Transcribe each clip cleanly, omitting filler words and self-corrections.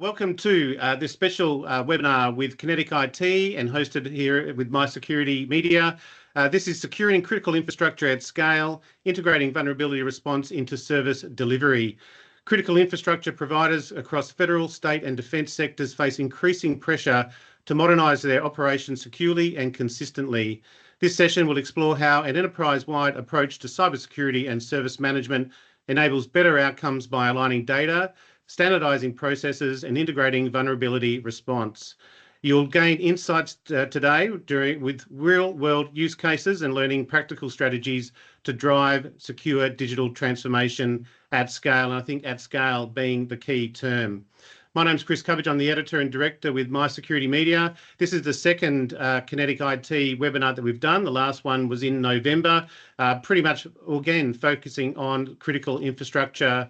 Welcome to this special webinar with Kinetic IT and hosted here with MySecurity Media. This is securing critical infrastructure at scale, integrating vulnerability response into service delivery. Critical infrastructure providers across federal, state and defence sectors face increasing pressure to modernise their operations securely and consistently. This session will explore how an enterprise-wide approach to cybersecurity and service management enables better outcomes by aligning data, standardising processes and integrating vulnerability response. You'll gain insights today with real-world use cases and learning practical strategies to drive secure digital transformation at scale, and I think at scale being the key term. My name's Chris Cubbage. I'm the editor and director with MySecurity Media. This is the second Kinetic IT webinar that we've done. The last one was in November, pretty much again focusing on critical infrastructure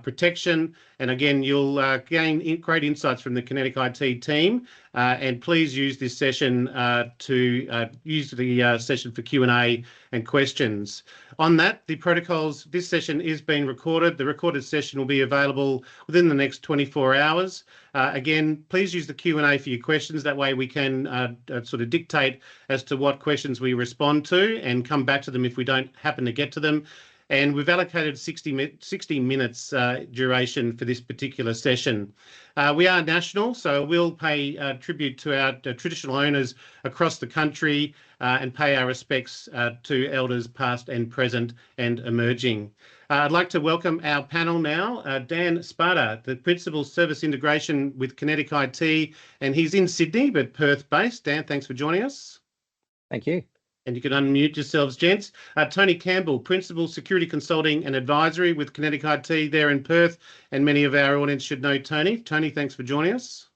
protection, and again you'll gain great insights from the Kinetic IT team, and please use this session to use the session for Q&A and questions. On that, the protocols, this session is being recorded. The recorded session will be available within the next 24 hours. Again, please use the Q&A for your questions. That way we can sort of dictate as to what questions we respond to and come back to them if we don't happen to get to them. And we've allocated 60 minutes duration for this particular session. We are national, so we'll pay tribute to our traditional owners across the country and pay our respects to elders past and present and emerging. I'd like to welcome our panel now, Dan Spada, the Principal Service Integration with Kinetic IT, and he's in Sydney but Perth based. Dan, thanks for joining us. Thank you. And you can unmute yourselves, gents. Tony Campbell, Principal Security Consulting and Advisory with Kinetic IT there in Perth. And many of our audience should know Tony. Tony, thanks for joining us.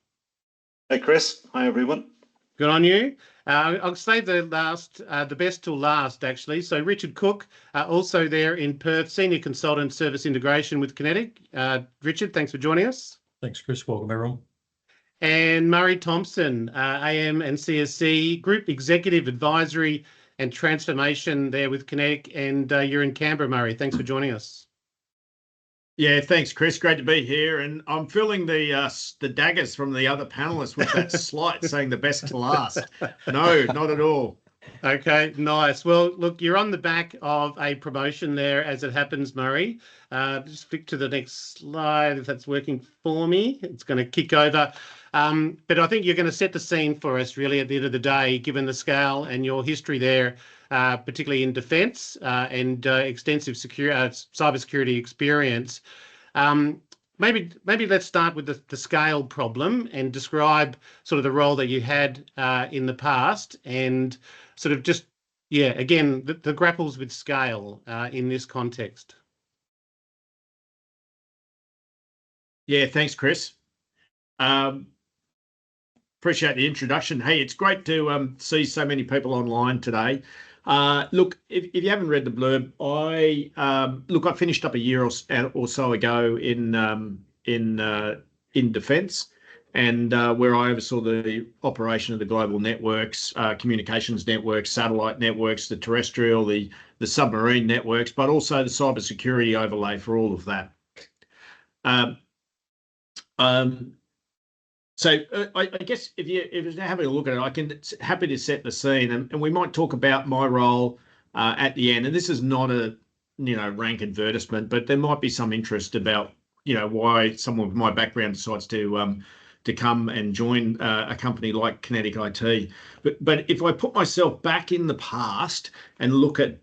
Hey, Chris. Hi, everyone. Good on you. I'll save the best till last, actually. So Richard Cook, also there in Perth, Senior Consultant Service Integration with Kinetic. Richard, thanks for joining us. Thanks, Chris. Welcome, everyone. And Murray Thompson, AM and CSC, Group Executive Advisory and Transformation there with Kinetic, and you're in Canberra, Murray. Thanks for joining us. Yeah, thanks, Chris. Great to be here, and I'm feeling the daggers from the other panelists with that slight saying the best to last. No, not at all. Okay, nice. Well, look, you're on the back of a promotion there, as it happens, Murray. Just flick to the next slide if that's working for me. It's going to kick over. But I think you're going to set the scene for us, really, at the end of the day, given the scale and your history there, particularly in defence and extensive cybersecurity experience. Maybe let's start with the scale problem and describe sort of the role that you had in the past and sort of just, yeah, again, the grapples with scale in this context. Yeah, thanks, Chris. Appreciate the introduction. Hey, it's great to see so many people online today. Look, if you haven't read the blurb, I finished up a year or so ago in defence, and where I oversaw the operation of the global networks, communications networks, satellite networks, the terrestrial, the submarine networks, but also the cybersecurity overlay for all of that. So I guess if you're having a look at it, I can happy to set the scene, and we might talk about my role at the end. And this is not a rank advertisement, but there might be some interest about why someone with my background decides to come and join a company like Kinetic IT. But if I put myself back in the past and look at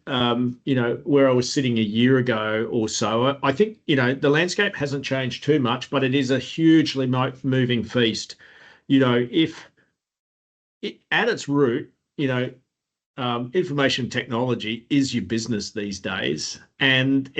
where I was sitting a year ago or so, I think the landscape hasn't changed too much, but it is a hugely moving feast. If at its root, information technology is your business these days, and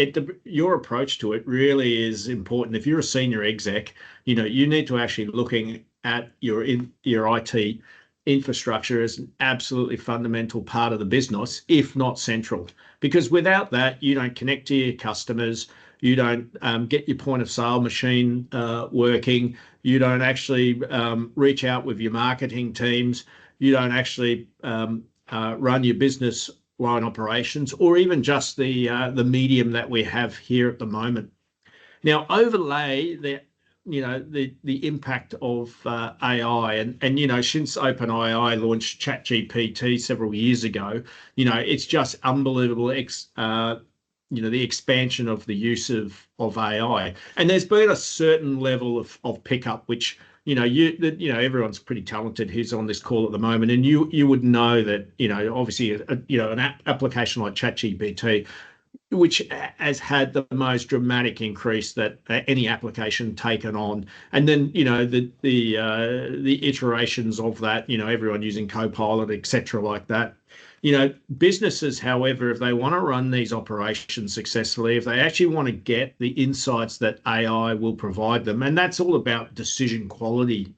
your approach to it really is important. If you're a senior exec, you need to actually looking at your IT infrastructure as an absolutely fundamental part of the business, if not central, because without that, you don't connect to your customers, you don't get your point of sale machine working, you don't actually reach out with your marketing teams, you don't actually run your business line operations, or even just the medium that we have here at the moment. Now, overlay the impact of AI, and since OpenAI launched ChatGPT several years ago, it's just unbelievable. The expansion of the use of AI, and there's been a certain level of pickup, which everyone's pretty talented who's on this call at the moment, and you would know that obviously an application like ChatGPT, which has had the most dramatic increase that any application taken on, and then the iterations of that, everyone using Copilot, etc., like that. Businesses, however, if they want to run these operations successfully, if they actually want to get the insights that AI will provide them, and that's all about decision quality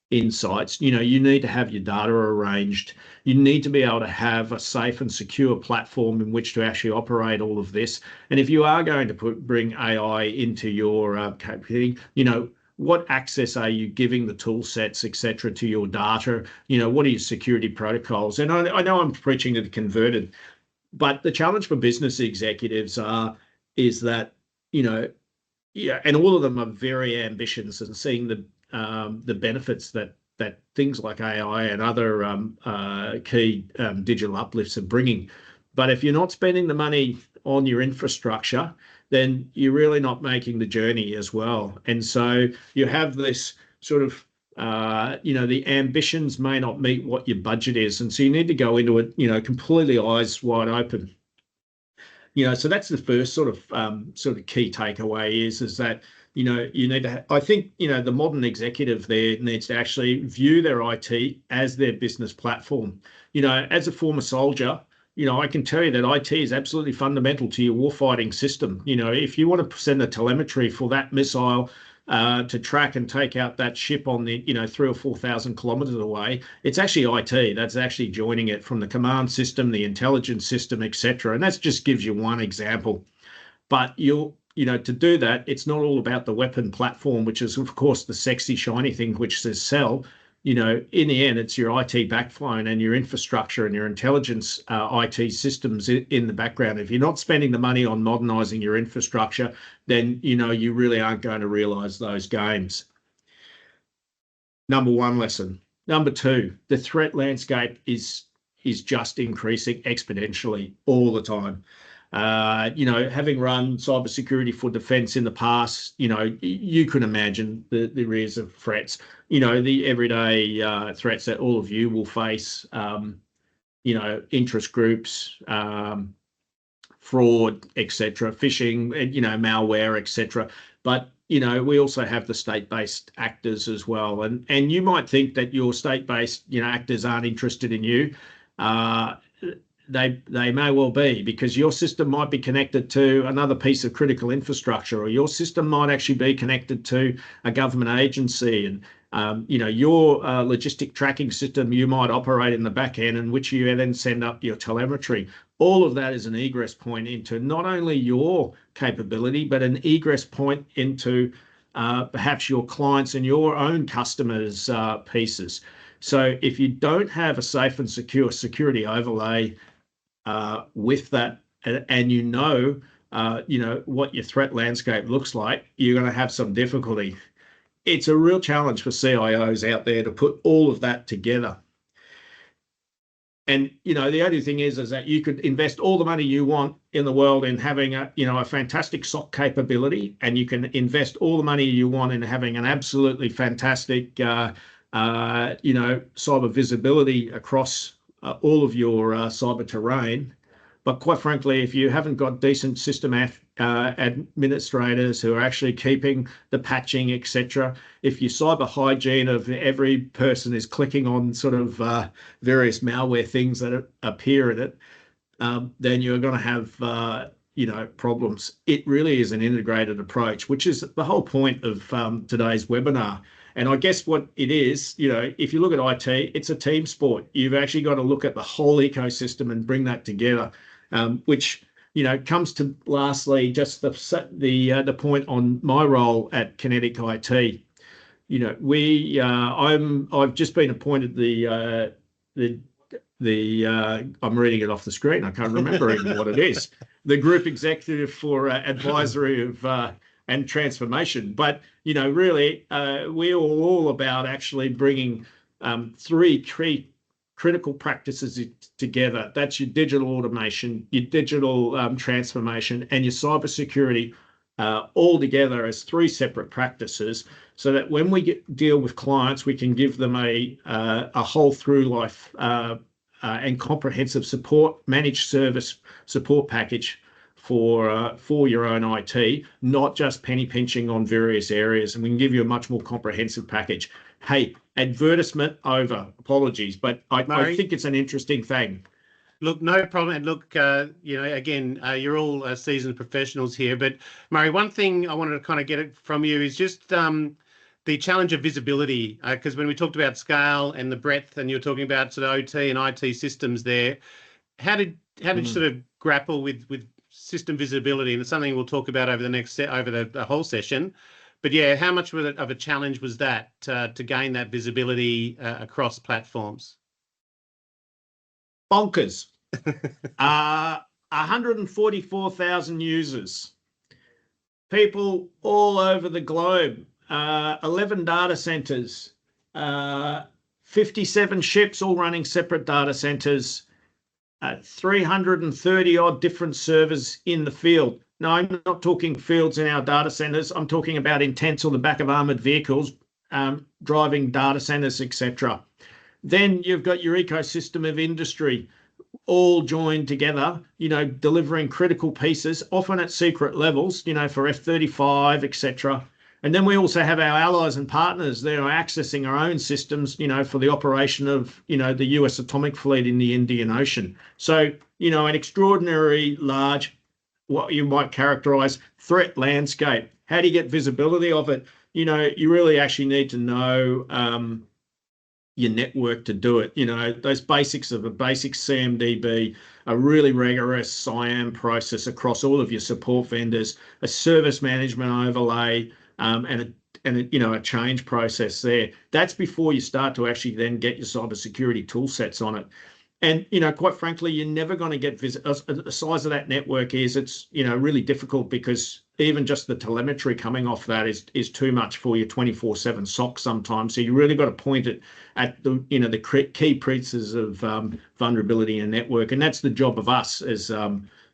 insights, you need to have your data arranged. You need to be able to have a safe and secure platform in which to actually operate all of this. And if you are going to bring AI into your capability, what access are you giving the tool sets, etc., to your data? What are your security protocols? And I know I'm preaching to the converted, but the challenge for business executives is that, and all of them are very ambitious and seeing the benefits that things like AI and other key digital uplifts are bringing. But if you're not spending the money on your infrastructure, then you're really not making the journey as well. And so you have this sort of, the ambitions may not meet what your budget is. And so you need to go into it, completely eyes wide open. So that's the first sort of key takeaway is that, you need to, I think, the modern executive there needs to actually view their IT as their business platform. As a former soldier, I can tell you that IT is absolutely fundamental to your warfighting system. If you want to send the telemetry for that missile to track and take out that ship on the, 3,000 or 4,000 kilometers away, it's actually IT that's actually joining it from the command system, the intelligence system, etc. And that just gives you one example. But to do that, it's not all about the weapon platform, which is, of course, the sexy, shiny thing which says sell. In the end, it's your IT backbone and your infrastructure and your intelligence IT systems in the background. If you're not spending the money on modernizing your infrastructure, then, you really aren't going to realize those gains. Number one lesson. Number two, the threat landscape is just increasing exponentially all the time. Having run cybersecurity for defense in the past, you can imagine the areas of threats, the everyday threats that all of you will face, interest groups, fraud, etc., phishing, malware, etc. But, we also have the state-based actors as well. And you might think that your state-based, actors aren't interested in you. They may well be, because your system might be connected to another piece of critical infrastructure, or your system might actually be connected to a government agency, and your logistic tracking system you might operate in the back end, in which you then send up your telemetry. All of that is an egress point into not only your capability, but an egress point into perhaps your clients and your own customers' pieces. So if you don't have a safe and secure security overlay with that, and what your threat landscape looks like, you're going to have some difficulty. It's a real challenge for CIOs out there to put all of that together. And the only thing is that you could invest all the money you want in the world in having a fantastic SOC capability, and you can invest all the money you want in having an absolutely fantastic cyber visibility across all of your cyber terrain. But quite frankly, if you haven't got decent system administrators who are actually keeping the patching, etc., if your cyber hygiene of every person is clicking on sort of various malware things that appear in it, then you're going to have problems. It really is an integrated approach, which is the whole point of today's webinar. And I guess what it is, if you look at IT, it's a team sport. You've actually got to look at the whole ecosystem and bring that together, which, comes to lastly, just the point on my role at Kinetic IT. I've just been appointed I'm reading it off the screen. I can't remember even what it is. The group executive for advisory of and transformation. But, really, we're all about actually bringing three critical practices together. That's your digital automation, your digital transformation, and your cybersecurity all together as three separate practices, so that when we deal with clients, we can give them a whole through life and comprehensive support, managed service support package for your own IT, not just penny pinching on various areas. And we can give you a much more comprehensive package. Hey, advertisement over. Apologies, but I think it's an interesting thing. Look, no problem. And look, again, you're all seasoned professionals here. But Murray, one thing I wanted to kind of get it from you is just the challenge of visibility. Because when we talked about scale and the breadth, and you're talking about sort of OT and IT systems there, how did you sort of grapple with system visibility? And it's something we'll talk about over the whole session. But yeah, how much of a challenge was that to gain that visibility across platforms? Bonkers. 144,000 users, people all over the globe, 11 data centers, 57 ships all running separate data centers, 330 odd different servers in the field. Now, I'm not talking fields in our data centers. I'm talking about in tents on the back of armored vehicles, driving data centers, etc. Then you've got your ecosystem of industry all joined together, delivering critical pieces, often at secret levels, for F-35, etc. And then we also have our allies and partners that are accessing our own systems, for the operation of, the US atomic fleet in the Indian Ocean. So, an extraordinary large, what you might characterize, threat landscape. How do you get visibility of it? You really actually need to know your network to do it. Those basics of a basic CMDB, a really rigorous SIAM process across all of your support vendors, a service management overlay, and a change process there. That's before you start to actually then get your cybersecurity tool sets on it. And, quite frankly, you're never going to get the size of that network it's, really difficult, because even just the telemetry coming off that is too much for your 24/7 SOC sometimes. So you really got to point it at the key pieces of vulnerability in a network. And that's the job of us as,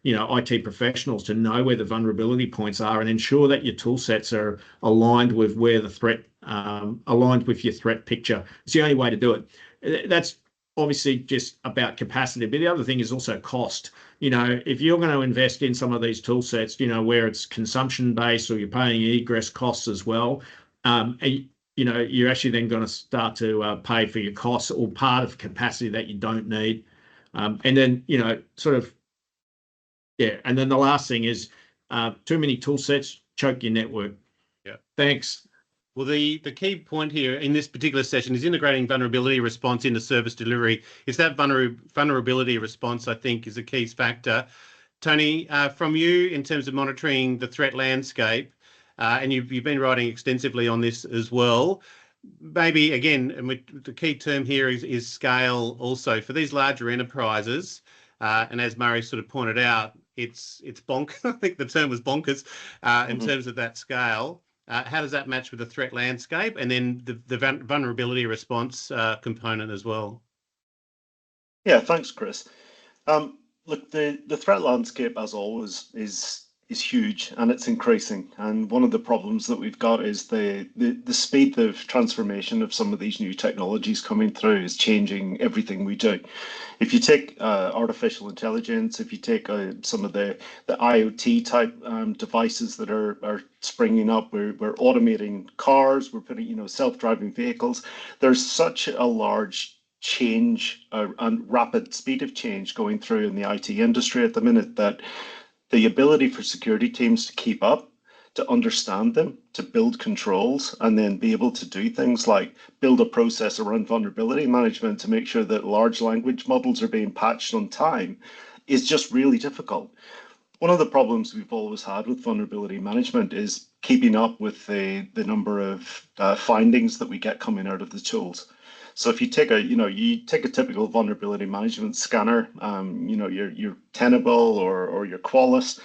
IT professionals, to know where the vulnerability points are and ensure that your tool sets are aligned with where the threat, aligned with your threat picture. It's the only way to do it. That's obviously just about capacity, but the other thing is also cost. If you're going to invest in some of these tool sets, where it's consumption based, or you're paying egress costs as well, you're actually then going to start to pay for your costs or part of capacity that you don't need. And then, and then the last thing is too many tool sets choke your network. Yeah. Thanks. Well, the key point here in this particular session is integrating vulnerability response into service delivery. It's that vulnerability response, I think, is a key factor. Tony, from you, in terms of monitoring the threat landscape, and you've been writing extensively on this as well, maybe, again, and the key term here is scale also. For these larger enterprises, and as Murray sort of pointed out, it's bonkers. I think the term was bonkers in terms of that scale. How does that match with the threat landscape, and then the vulnerability response component as well? Yeah, thanks, Chris. Look, the threat landscape, as always, is huge, and it's increasing. And one of the problems that we've got is the speed of transformation of some of these new technologies coming through is changing everything we do. If you take artificial intelligence, if you take some of the IoT type devices that are springing up, we're automating cars, we're putting self-driving vehicles. There's such a large change and rapid speed of change going through in the IT industry at the minute that the ability for security teams to keep up, to understand them, to build controls, and then be able to do things like build a process around vulnerability management to make sure that large language models are being patched on time is just really difficult. One of the problems we've always had with vulnerability management is keeping up with the number of findings that we get coming out of the tools. So if you take a typical vulnerability management scanner, your Tenable or your Qualys,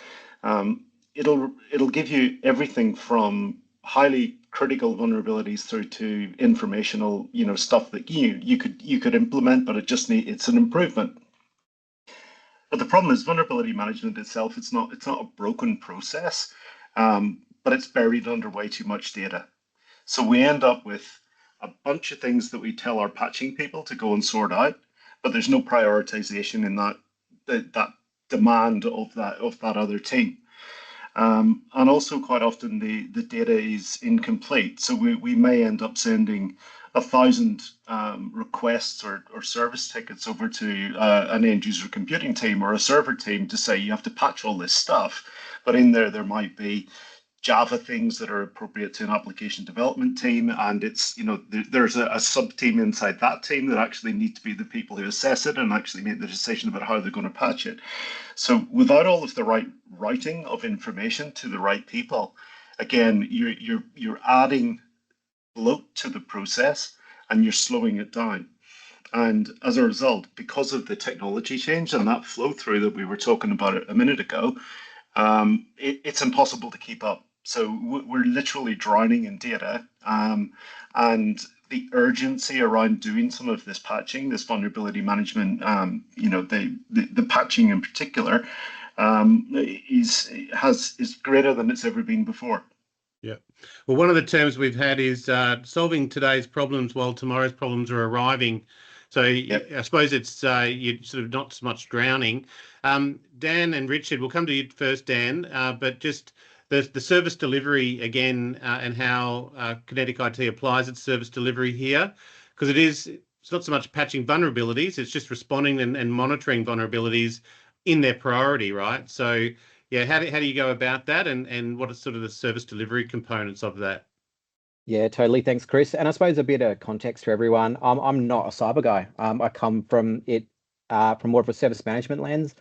it'll give you everything from highly critical vulnerabilities through to informational, stuff that you could implement, but it's an improvement. But the problem is vulnerability management itself. It's not a broken process, but it's buried under way too much data. So we end up with a bunch of things that we tell our patching people to go and sort out, but there's no prioritization in that demand of that other team. And also quite often the data is incomplete. So we may end up sending 1,000 requests or service tickets over to an end user computing team or a server team to say you have to patch all this stuff. But in there might be Java things that are appropriate to an application development team, and it's there's a sub team inside that team that actually need to be the people who assess it and actually make the decision about how they're going to patch it. So without all of the right routing of information to the right people, again, you're adding bloat to the process and you're slowing it down. And as a result, because of the technology change and that flow through that we were talking about a minute ago, it's impossible to keep up. So we're literally drowning in data, and the urgency around doing some of this patching, this vulnerability management, the patching in particular, is greater than it's ever been before. Yeah. Well, one of the terms we've had is solving today's problems while tomorrow's problems are arriving. So yep. I suppose it's you're sort of not so much drowning. Dan and Richard, we'll come to you first, Dan, but just the service delivery again, and how Kinetic IT applies its service delivery here, because it's not so much patching vulnerabilities, it's just responding and monitoring vulnerabilities in their priority, right? So yeah, how do you go about that, and what are sort of the service delivery components of that? Yeah, totally. Thanks, Chris. And I suppose a bit of context for everyone. I'm not a cyber guy. I come from more of a service management lens.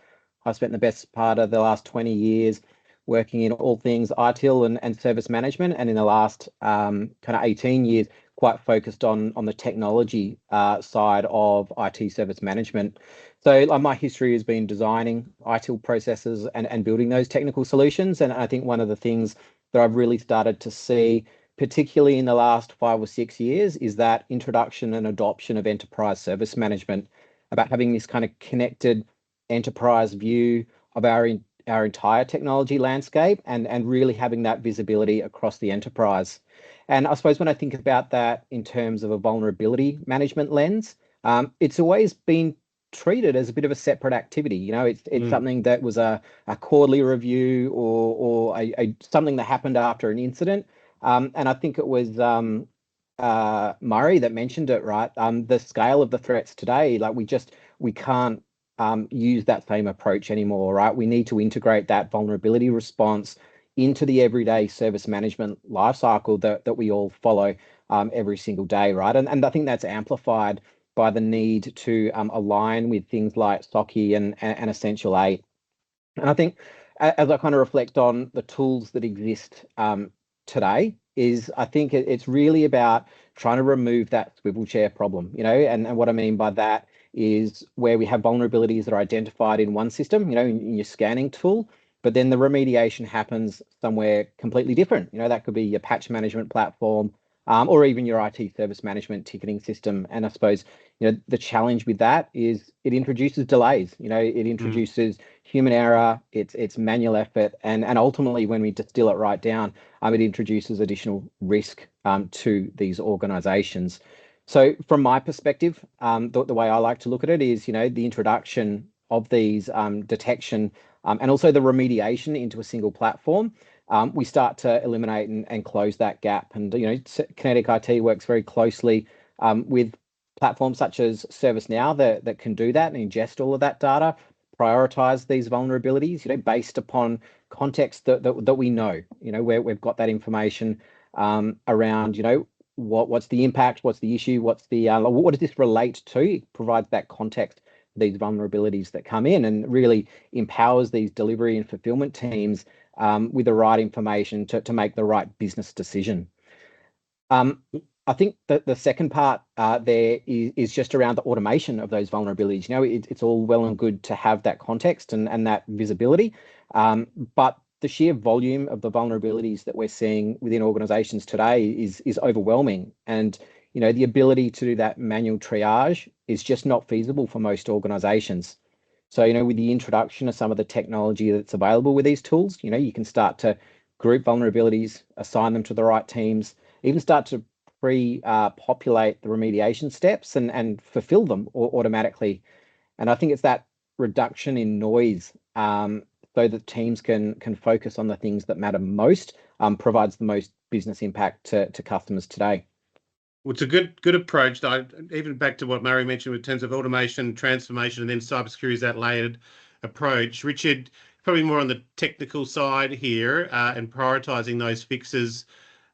I spent the best part of the last 20 years working in all things ITIL and service management, and in the last kind of 18 years, quite focused on the technology side of IT service management. So my history has been designing ITIL processes and building those technical solutions. And I think one of the things that I've really started to see, particularly in the last 5 or 6 years, is that introduction and adoption of enterprise service management, about having this kind of connected enterprise view of our entire technology landscape and really having that visibility across the enterprise. And I suppose when I think about that in terms of a vulnerability management lens, it's always been treated as a bit of a separate activity. It's something that was a quarterly review or something that happened after an incident. And I think it was Murray that mentioned it, right? The scale of the threats today, like we can't use that same approach anymore, right? We need to integrate that vulnerability response into the everyday service management lifecycle that we all follow every single day, right? And I think that's amplified by the need to align with things like SOCI and Essential 8. And I think as I kind of reflect on the tools that exist today, I think it's really about trying to remove that swivel chair problem, and what I mean by that is where we have vulnerabilities that are identified in one system, in your scanning tool, but then the remediation happens somewhere completely different. That could be your patch management platform, or even your IT service management ticketing system. And I suppose, the challenge with that is it introduces delays, it introduces human error, it's manual effort, and ultimately when we distill it right down, it introduces additional risk to these organizations. So from my perspective, the way I like to look at it is, the introduction of these detection and also the remediation into a single platform, we start to eliminate and close that gap. And, Kinetic IT works very closely with platforms such as ServiceNow that can do that and ingest all of that data, prioritize these vulnerabilities, based upon context that we know, where we've got that information around, what's the impact, what's the issue, what does this relate to? It provides that context for these vulnerabilities that come in and really empowers these delivery and fulfillment teams with the right information to make the right business decision. I think that the second part there is just around the automation of those vulnerabilities. It's all well and good to have that context and that visibility, but the sheer volume of the vulnerabilities that we're seeing within organizations today is overwhelming. And, the ability to do that manual triage is just not feasible for most organizations. So, with the introduction of some of the technology that's available with these tools, you can start to group vulnerabilities, assign them to the right teams, even start to pre-populate the remediation steps and fulfill them automatically. And I think it's that reduction in noise so that teams can focus on the things that matter most, provides the most business impact to customers today. Well, it's a good approach. Even back to what Murray mentioned in terms of automation, transformation, and then cybersecurity is that layered approach. Richard, probably more on the technical side here and prioritising those fixes,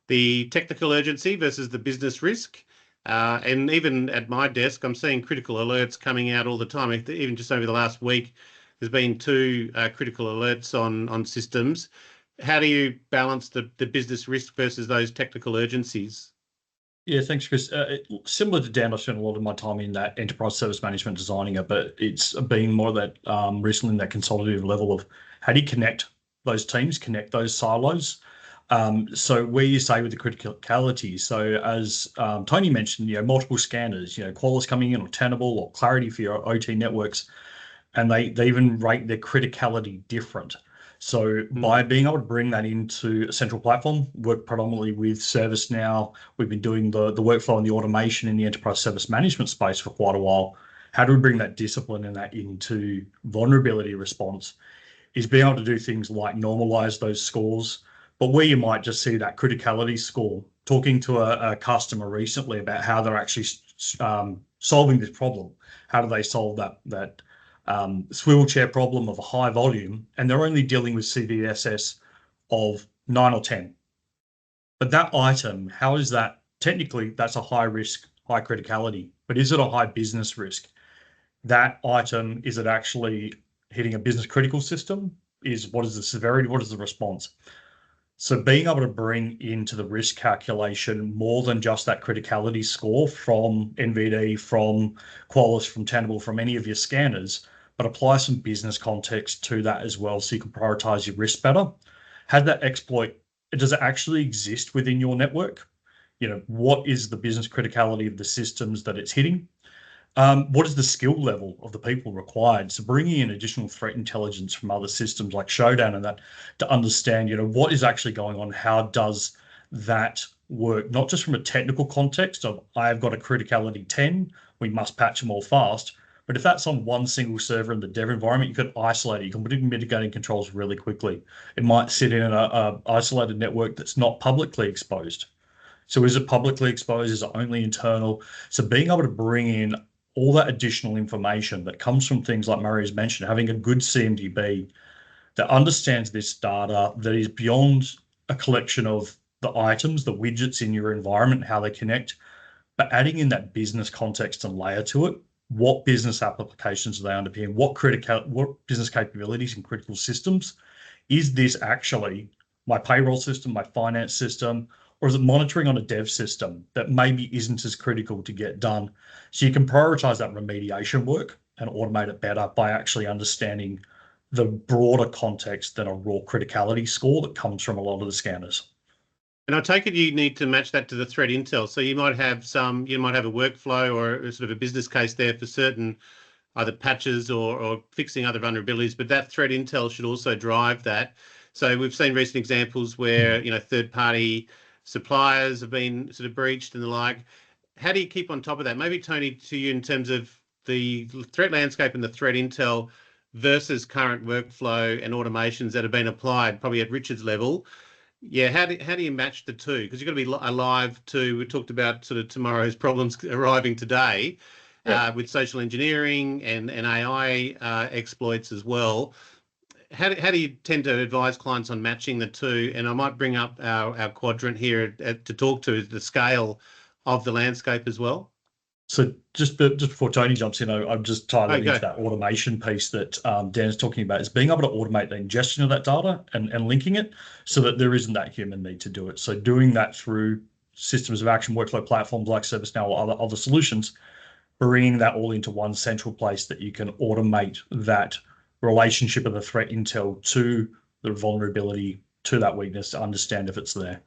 the technical urgency versus the business risk. And even at my desk, I'm seeing critical alerts coming out all the time. Even just over the last week, there's been 2 critical alerts on systems. How do you balance the business risk versus those technical urgencies? Yeah, thanks, Chris. Similar to Dan, I spent a lot of my time in that enterprise service management designing it, but it's been more that recently in that consultative level of how do you connect those teams, connect those silos. So where you say with the criticality, so as Tony mentioned, multiple scanners, Qualys coming in or Tenable or Clarity for your OT networks, and they even rate their criticality different. So by being able to bring that into a central platform, work predominantly with ServiceNow, we've been doing the workflow and the automation in the enterprise service management space for quite a while. How do we bring that discipline and that into vulnerability response is being able to do things like normalize those scores, but where you might just see that criticality score, talking to a customer recently about how they're actually solving this problem. How do they solve that swivel chair problem of a high volume, and they're only dealing with CVSS of 9 or 10. But that item, how is that? Technically, that's a high risk, high criticality, but is it a high business risk? That item, is it actually hitting a business critical system? What is the severity? What is the response? So being able to bring into the risk calculation more than just that criticality score from NVD, from Qualys, from Tenable, from any of your scanners, but apply some business context to that as well so you can prioritize your risk better. Had that exploit, does it actually exist within your network? What is the business criticality of the systems that it's hitting? What is the skill level of the people required? So bringing in additional threat intelligence from other systems like Showdown and that to understand, what is actually going on? How does that work? Not just from a technical context of I've got a criticality 10, we must patch them all fast. But if that's on one single server in the dev environment, you could isolate it. You can put in mitigating controls really quickly. It might sit in an isolated network that's not publicly exposed. So is it publicly exposed? Is it only internal? So being able to bring in all that additional information that comes from things like Murray has mentioned, having a good CMDB that understands this data, that is beyond a collection of the items, the widgets in your environment, how they connect, but adding in that business context and layer to it. What business applications are they underpinning? What business capabilities and critical systems? Is this actually my payroll system, my finance system, or is it monitoring on a dev system that maybe isn't as critical to get done? So you can prioritize that remediation work and automate it better by actually understanding the broader context than a raw criticality score that comes from a lot of the scanners. And I take it you need to match that to the threat intel. So you might have a workflow or a sort of a business case there for certain either patches or fixing other vulnerabilities, but that threat intel should also drive that. So we've seen recent examples where, third-party suppliers have been sort of breached and the like. How do you keep on top of that? Maybe, Tony, to you in terms of the threat landscape and the threat intel versus current workflow and automations that have been applied, probably at Richard's level. Yeah, how do you match the two? Because you've got to be alive to, we talked about sort of tomorrow's problems arriving today with social engineering and AI exploits as well. How do you tend to advise clients on matching the two? And I might bring up our quadrant here to talk to the scale of the landscape as well. So just before Tony jumps in, I'm just tying that into that automation piece that Dan's talking about, is being able to automate the ingestion of that data and linking it so that there isn't that human need to do it. So doing that through systems of action workflow platforms like ServiceNow or other solutions, bringing that all into one central place that you can automate that relationship of the threat intel to the vulnerability to that weakness to understand if it's there.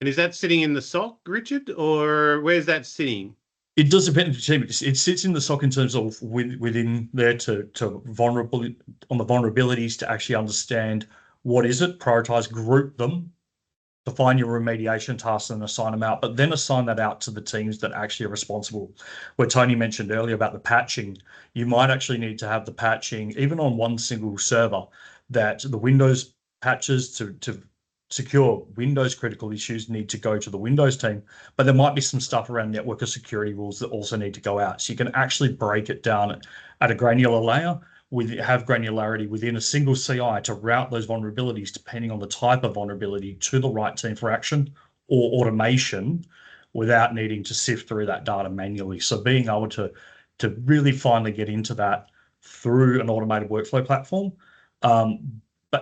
And is that sitting in the SOC, Richard, or where's that sitting? It does depend on the team. It sits in the SOC in terms of within there to vulnerable on the vulnerabilities to actually understand what is it, prioritize, group them, define your remediation tasks and assign them out, but then assign that out to the teams that actually are responsible. Where Tony mentioned earlier about the patching, you might actually need to have the patching even on one single server, that the Windows patches to secure Windows critical issues need to go to the Windows team, but there might be some stuff around network or security rules that also need to go out. So you can actually break it down at a granular layer, have granularity within a single CI to route those vulnerabilities depending on the type of vulnerability to the right team for action or automation without needing to sift through that data manually. So being able to really finally get into that through an automated workflow platform,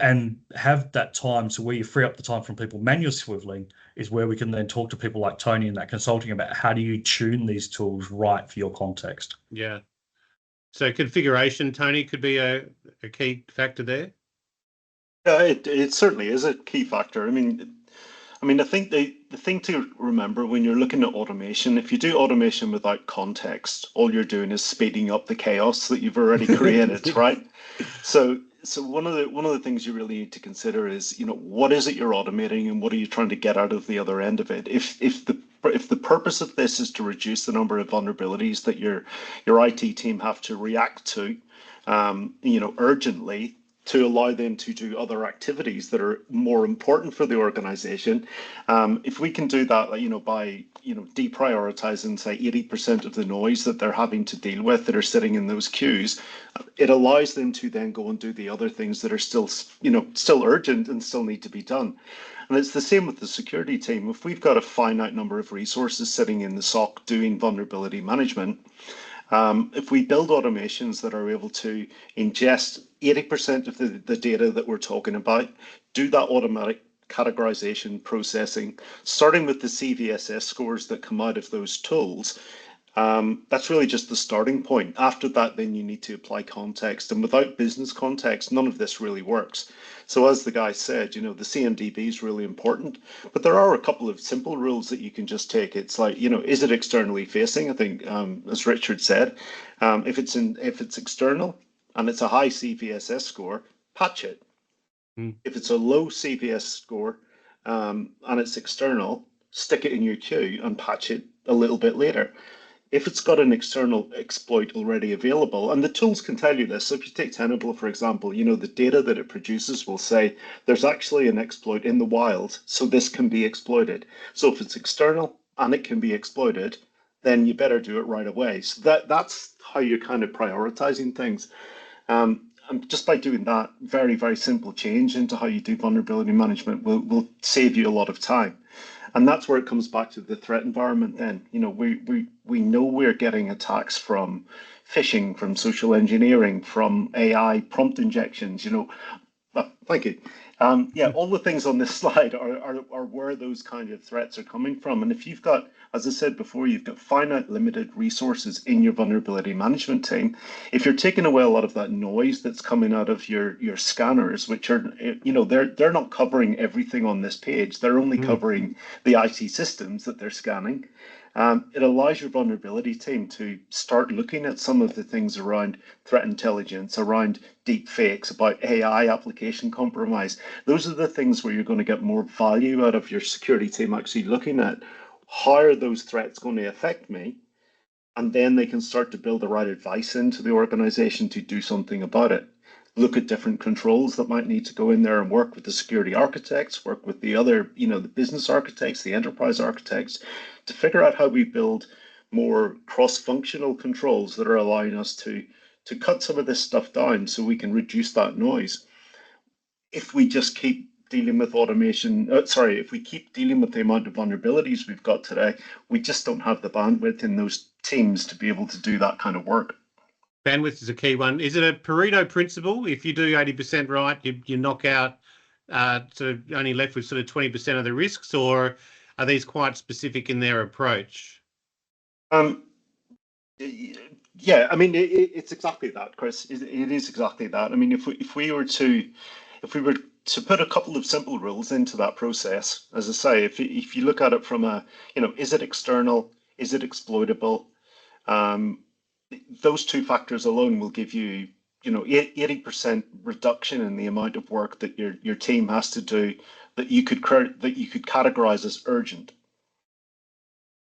and have that time, so where you free up the time from people manual swiveling is where we can then talk to people like Tony in that consulting about how do you tune these tools right for your context. Yeah. So configuration, Tony, could be a key factor there. Yeah, it certainly is a key factor. I mean, I think the thing to remember when you're looking at automation, if you do automation without context, all you're doing is speeding up the chaos that you've already created, right? So one of the things you really need to consider is, what is it you're automating and what are you trying to get out of the other end of it? If the purpose of this is to reduce the number of vulnerabilities that your IT team have to react to, urgently, to allow them to do other activities that are more important for the organization. If we can do that, by deprioritizing, say, 80% of the noise that they're having to deal with that are sitting in those queues, it allows them to then go and do the other things that are still urgent and still need to be done. And it's the same with the security team. If we've got a finite number of resources sitting in the SOC doing vulnerability management, if we build automations that are able to ingest 80% of the data that we're talking about, do that automatic categorization processing, starting with the CVSS scores that come out of those tools, that's really just the starting point. After that, then you need to apply context. And without business context, none of this really works. So as the guy said, the CMDB is really important, but there are a couple of simple rules that you can just take. It's like, is it externally facing? I think, as Richard said, if it's external and it's a high CVSS score, patch it. If it's a low CVS score and it's external, stick it in your queue and patch it a little bit later. If it's got an external exploit already available, and the tools can tell you this, so if you take Tenable, for example, the data that it produces will say there's actually an exploit in the wild, so this can be exploited. So if it's external and it can be exploited, then you better do it right away. So that's how you're kind of prioritizing things. And just by doing that very, very simple change into how you do vulnerability management will save you a lot of time. And that's where it comes back to the threat environment then. We know we're getting attacks from phishing, from social engineering, from AI prompt injections, thank you. All the things on this slide are where those kind of threats are coming from. And if you've got, as I said before, you've got finite limited resources in your vulnerability management team, if you're taking away a lot of that noise that's coming out of your scanners, which are, they're not covering everything on this page. They're only covering the IT systems that they're scanning. It allows your vulnerability team to start looking at some of the things around threat intelligence, around deep fakes, about AI application compromise. Those are the things where you're going to get more value out of your security team actually looking at how are those threats going to affect me? And then they can start to build the right advice into the organization to do something about it. Look at different controls that might need to go in there and work with the security architects, work with the other, the business architects, the enterprise architects, to figure out how we build more cross-functional controls that are allowing us to cut some of this stuff down so we can reduce that noise. If we just keep dealing with if we keep dealing with the amount of vulnerabilities we've got today, we just don't have the bandwidth in those teams to be able to do that kind of work. Bandwidth is a key one. Is it a Pareto principle? If you do 80% right, you knock out sort of only left with sort of 20% of the risks, or are these quite specific in their approach? Yeah, I mean, it's exactly that, Chris. It is exactly that. I mean, if we were to put a couple of simple rules into that process. As I say, if you look at it from a, is it external? Is it exploitable? Those two factors alone will give you, 80% reduction in the amount of work that your team has to do that you could categorize as urgent.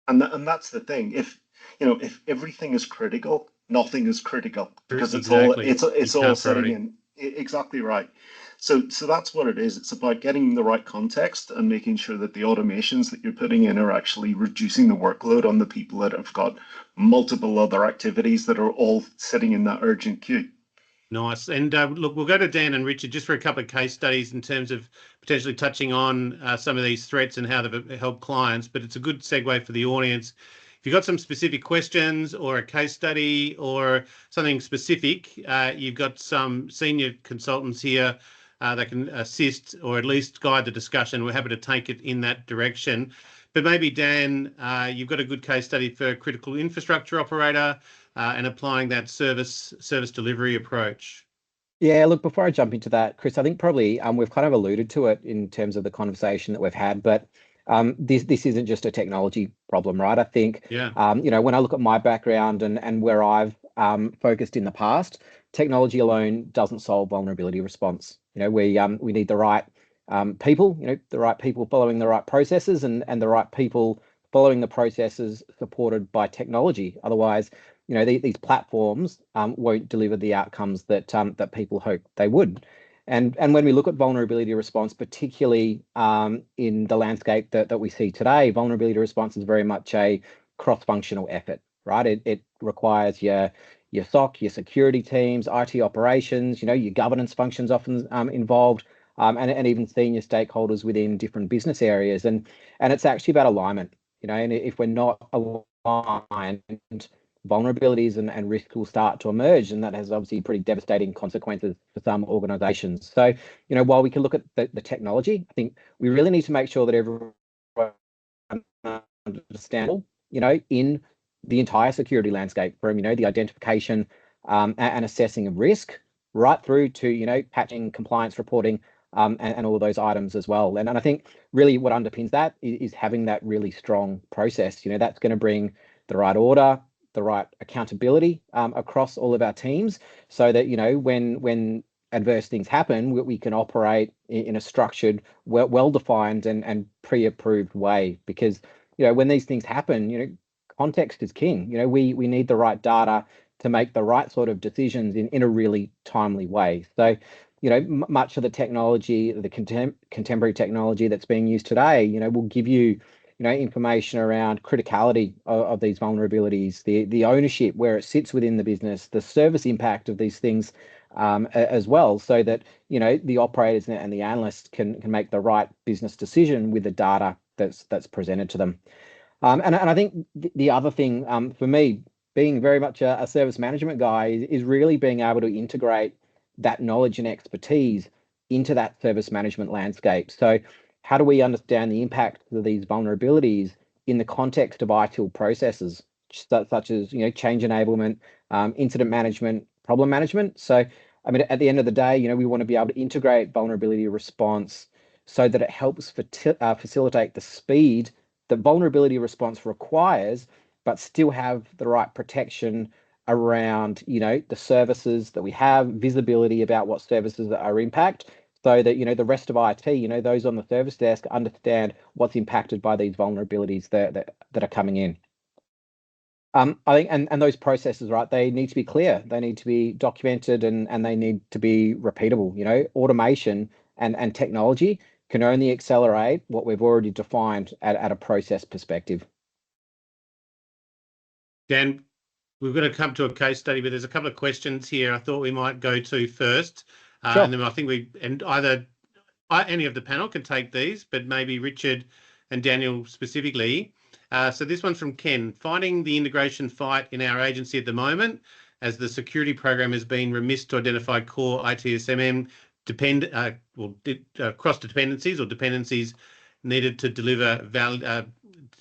And that's the thing. If everything is critical, nothing is critical, because it's all sitting in. Exactly right. So that's what it is. It's about getting the right context and making sure that the automations that you're putting in are actually reducing the workload on the people that have got multiple other activities that are all sitting in that urgent queue. Nice. And look, we'll go to Dan and Richard just for a couple of case studies in terms of potentially touching on some of these threats and how they've helped clients, but it's a good segue for the audience. If you've got some specific questions or a case study or something specific, you've got some senior consultants here that can assist or at least guide the discussion. We're happy to take it in that direction. But maybe, Dan, you've got a good case study for a critical infrastructure operator and applying that service delivery approach. Yeah, look, before I jump into that, Chris, I think probably we've kind of alluded to it in terms of the conversation that we've had, but this isn't just a technology problem, right? I think, when I look at my background and where I've focused in the past, technology alone doesn't solve vulnerability response. We need the right people, the right people following the right processes and the right people following the processes supported by technology. Otherwise, these platforms won't deliver the outcomes that that people hope they would. And when we look at vulnerability response, particularly in the landscape that we see today, vulnerability response is very much a cross-functional effort, right? It requires your SOC, your security teams, IT operations, your governance functions often involved, and even senior stakeholders within different business areas. And it's actually about alignment, and if we're not aligned, vulnerabilities and risks will start to emerge, and that has obviously pretty devastating consequences for some organizations. So, while we can look at the technology, I think we really need to make sure that everyone understands, in the entire security landscape, from, the identification and assessing of risk right through to, patching, compliance reporting, and all of those items as well. And I think really what underpins that is having that really strong process. That's going to bring the right order, the right accountability across all of our teams, so that when adverse things happen, we can operate in a structured, well-defined and pre-approved way. Because when these things happen, context is king. We need the right data to make the right sort of decisions in a really timely way. So much of the technology, the contemporary technology that's being used today, will give you information around criticality of these vulnerabilities, the ownership, where it sits within the business, the service impact of these things as well, so that the operators and the analysts can make the right business decision with the data that's presented to them. And I think the other thing for me, being very much a service management guy, is really being able to integrate that knowledge and expertise into that service management landscape. So how do we understand the impact of these vulnerabilities in the context of ITIL processes, such as change enablement, incident management, problem management? So, I mean, at the end of the day, we want to be able to integrate vulnerability response so that it helps facilitate the speed that vulnerability response requires, but still have the right protection around the services that we have, visibility about what services are impact, so that the rest of IT, those on the service desk, understand what's impacted by these vulnerabilities that are coming in. I think, and those processes, right, they need to be clear, they need to be documented, and they need to be repeatable. Automation and technology can only accelerate what we've already defined at a process perspective. Dan, we're going to come to a case study, but there's a couple of questions here I thought we might go to first. Sure. And then I think either any of the panel can take these, but maybe Richard and Daniel specifically. So this one's from Ken. Finding the integration fight in our agency at the moment, as the security program has been remiss to identify core ITSM cross dependencies or dependencies needed to deliver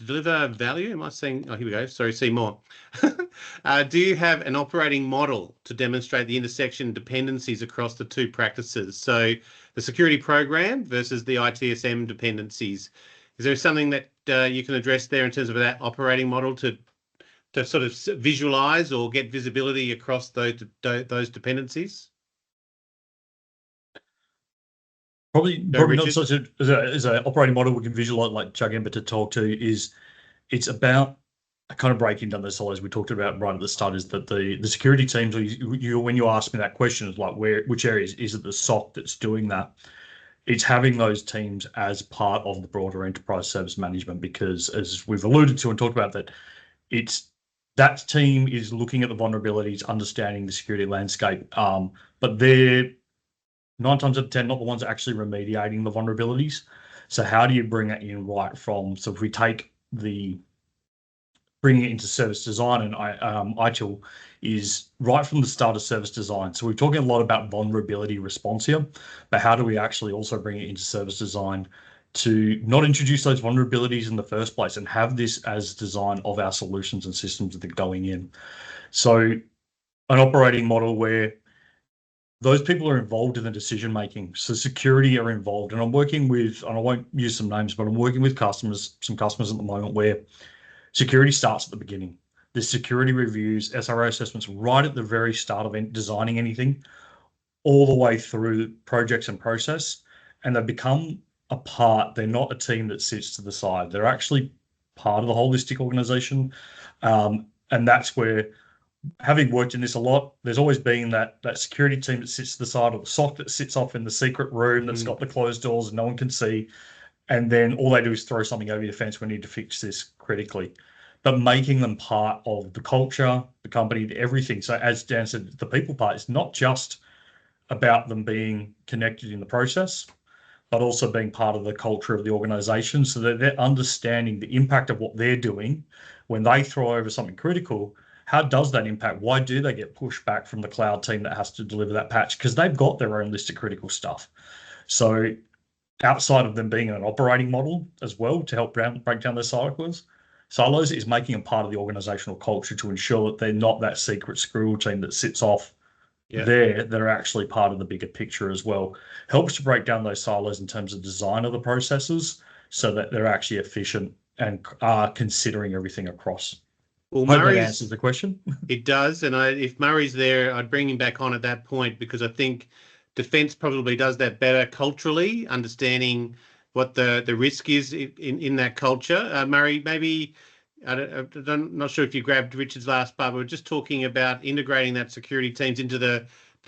deliver value? Am I saying? Oh, here we go. Sorry, see more. Do you have an operating model to demonstrate the intersection dependencies across the two practices? So the security program versus the ITSM dependencies. Is there something that you can address there in terms of that operating model to sort of visualize or get visibility across those dependencies? Probably not such as an operating model we can visualize, like Chuck Ember to talk to, is it's about kind of breaking down those silos we talked about right at the start. Is that the security teams, when you ask me that question, is like which areas is it the SOC that's doing that? It's having those teams as part of the broader enterprise service management, because as we've alluded to and talked about, that team is looking at the vulnerabilities, understanding the security landscape, but they're 9 times out of 10 not the ones actually remediating the vulnerabilities. So how do you bring that in right from? So if we take bringing it into service design, and ITIL is right from the start of service design. So we're talking a lot about vulnerability response here, but how do we actually also bring it into service design to not introduce those vulnerabilities in the first place and have this as design of our solutions and systems that are going in? So an operating model where those people are involved in the decision making. So security are involved, and I'm working with, and I won't use some names, but I'm working with some customers at the moment where security starts at the beginning. There's security reviews, SRO assessments right at the very start of designing anything, all the way through projects and process, and they become a part. They're not a team that sits to the side. They're actually part of the holistic organization, and that's where, having worked in this a lot, there's always been that security team that sits to the side, or the SOC that sits off in the secret room that's got the closed doors and no one can see. And then all they do is throw something over the fence. We need to fix this critically. But making them part of the culture, the company, everything. So as Dan said, the people part is not just about them being connected in the process, but also being part of the culture of the organization, so that they're understanding the impact of what they're doing. When they throw over something critical, how does that impact? Why do they get pushed back from the cloud team that has to deliver that patch? Because they've got their own list of critical stuff. So outside of them being an operating model as well to help break down their silos is making them part of the organizational culture to ensure that they're not that secret squirrel team that sits off there. They're actually part of the bigger picture as well. Helps to break down those silos in terms of design of the processes so that they're actually efficient and are considering everything across. Well, Hope that answers the question. It does, and if Murray's there, I'd bring him back on at that point, because I think defence probably does that better culturally, understanding what the risk is in that culture. Murray, maybe, I'm not sure if you grabbed Richard's last part, but we're just talking about integrating that security teams into the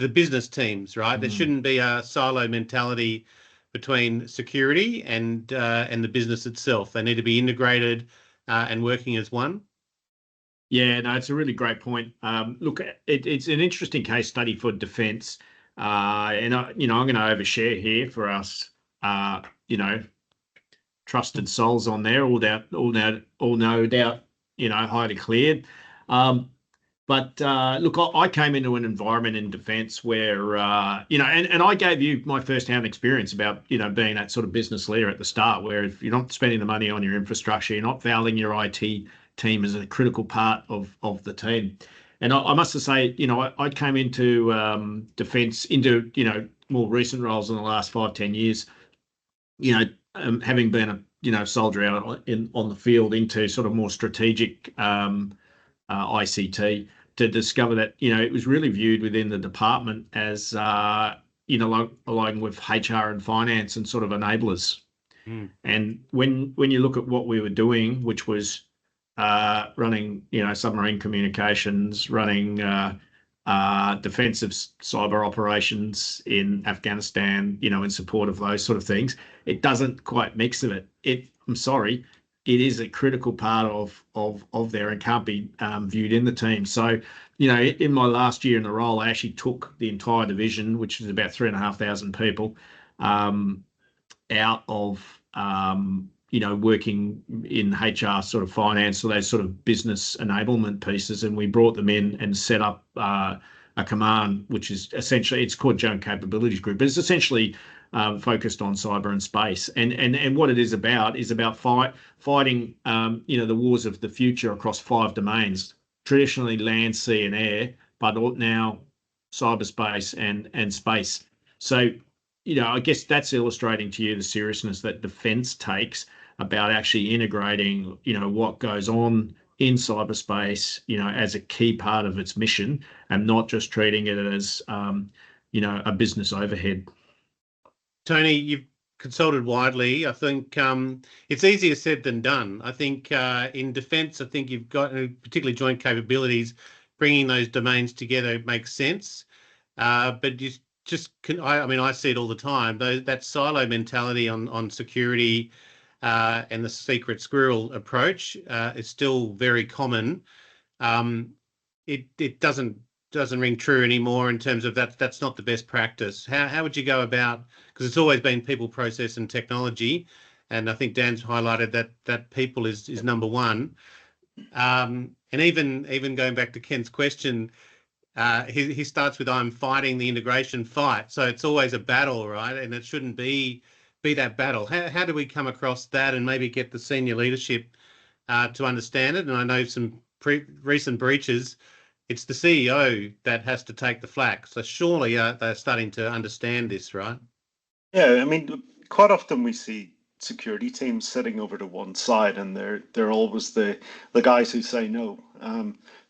business teams, right? There shouldn't be a silo mentality between security and the business itself. They need to be integrated and working as one. Yeah, no, it's a really great point. Look, it's an interesting case study for defence, and I'm going to overshare here for us, trusted souls on there, all no doubt, highly cleared. But look, I came into an environment in defence where, and I gave you my first-hand experience about, being that sort of business leader at the start, where if you're not spending the money on your infrastructure, you're not valuing your IT team as a critical part of the team. And I must say, I came into defence, into, more recent roles in the last 5-10 years, having been a soldier out on the field, into sort of more strategic ICT, to discover that, it was really viewed within the department as, along with HR and finance and sort of enablers. And when you look at what we were doing, which was running, submarine communications, running defensive cyber operations in Afghanistan, in support of those sort of things, it doesn't quite mix of it. I'm sorry, it is a critical part of there and can't be viewed in the team. So, in my last year in the role, I actually took the entire division, which is about 3,500 people, out of working in HR, sort of finance, or those sort of business enablement pieces, and we brought them in and set up a command, which is essentially, it's called Joint Capabilities Group, but it's essentially focused on cyber and space. And what it is about fighting the wars of the future across 5 domains, traditionally land, sea, and air, but now cyberspace and space. So, I guess that's illustrating to you the seriousness that defence takes about actually integrating, what goes on in cyberspace, as a key part of its mission, and not just treating it as, a business overhead. Tony, you've consulted widely. I think it's easier said than done. I think in defence, I think you've got particularly joint capabilities. Bringing those domains together makes sense, but you just can. I see it all the time. That silo mentality on security and the secret squirrel approach is still very common. It doesn't ring true anymore in terms of that's not the best practice. How would you go about, because it's always been people, process and technology, and I think Dan's highlighted that people is number one. And even going back to Ken's question, he starts with I'm fighting the integration fight. So it's always a battle, right? And it shouldn't be that battle. How do we come across that and maybe get the senior leadership to understand it? And I know some recent breaches, it's the CEO that has to take the flak. So surely they're starting to understand this, right? Yeah, quite often we see security teams sitting over to one side, and they're always the guys who say no.